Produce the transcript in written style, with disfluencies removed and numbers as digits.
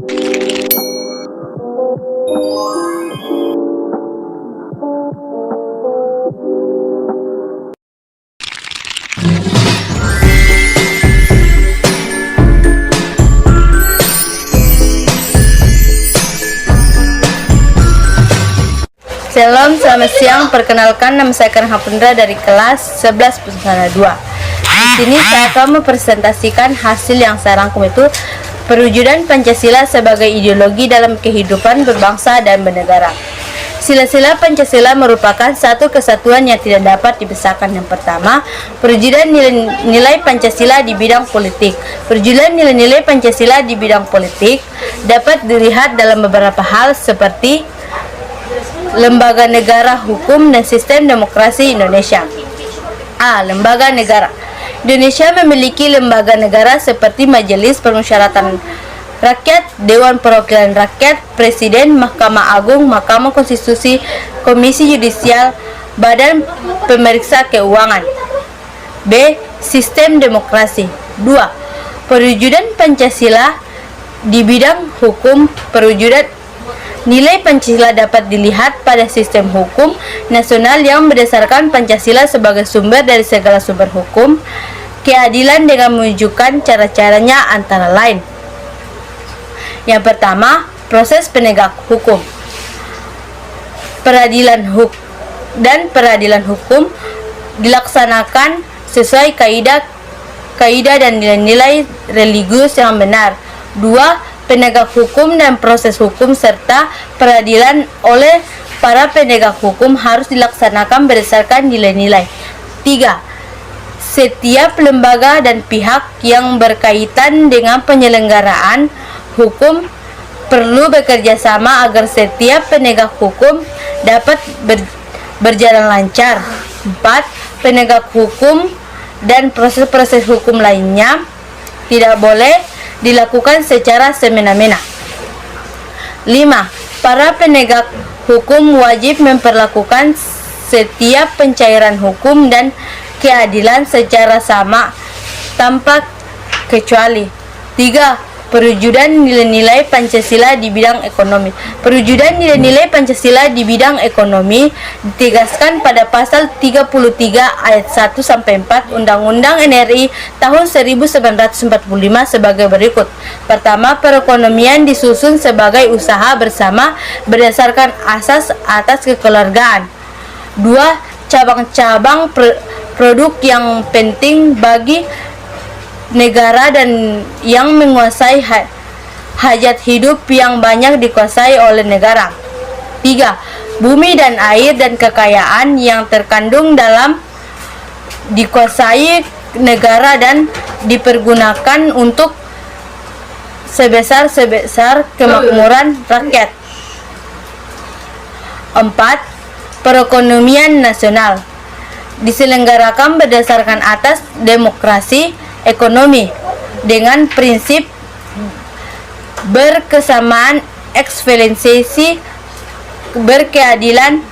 Shalom, selamat siang. Perkenalkan, nama saya Karen Hapundra dari kelas 11 Pusana 2. Di sini saya akan mempresentasikan hasil yang saya rangkum, itu perwujudan Pancasila sebagai ideologi dalam kehidupan berbangsa dan bernegara. Sila-sila Pancasila merupakan satu kesatuan yang tidak dapat dipisahkan. Yang pertama, perwujudan nilai Pancasila di bidang politik. Perwujudan nilai-nilai Pancasila di bidang politik dapat dilihat dalam beberapa hal seperti lembaga negara, hukum, dan sistem demokrasi Indonesia. A. Lembaga negara. Indonesia memiliki lembaga negara seperti Majelis Permusyawaratan Rakyat, Dewan Perwakilan Rakyat, Presiden, Mahkamah Agung, Mahkamah Konstitusi, Komisi Yudisial, Badan Pemeriksa Keuangan. B. Sistem demokrasi. 2. Perwujudan Pancasila di bidang hukum. Perwujudan nilai Pancasila dapat dilihat pada sistem hukum nasional yang berdasarkan Pancasila sebagai sumber dari segala sumber hukum, keadilan dengan menunjukkan cara-caranya antara lain. Yang pertama, proses penegak hukum. Peradilan hukum dilaksanakan sesuai kaidah dan nilai-nilai religius yang benar. 2. Penegak hukum dan proses hukum serta peradilan oleh para penegak hukum harus dilaksanakan berdasarkan nilai-nilai. 3. Setiap lembaga dan pihak yang berkaitan dengan penyelenggaraan hukum perlu bekerja sama agar setiap penegak hukum dapat berjalan lancar. 4. Penegak hukum dan proses-proses hukum lainnya tidak boleh dilakukan secara semena-mena. 5. Para penegak hukum wajib memperlakukan setiap pencairan hukum dan keadilan secara sama tanpa kecuali. 3. Perwujudan nilai-nilai Pancasila di bidang ekonomi. Perwujudan nilai-nilai Pancasila di bidang ekonomi ditegaskan pada pasal 33 ayat 1 sampai 4 Undang-Undang NRI tahun 1945 sebagai berikut. Pertama, perekonomian disusun sebagai usaha bersama berdasarkan asas atas kekeluargaan. 2. Cabang-cabang produk yang penting bagi negara dan yang menguasai hajat hidup yang banyak dikuasai oleh negara. 3. Bumi dan air dan kekayaan yang terkandung dalam dikuasai negara dan dipergunakan untuk sebesar-besar kemakmuran rakyat. 4. Perekonomian nasional diselenggarakan berdasarkan atas demokrasi ekonomi dengan prinsip berkesamaan, eksvalensi, berkeadilan,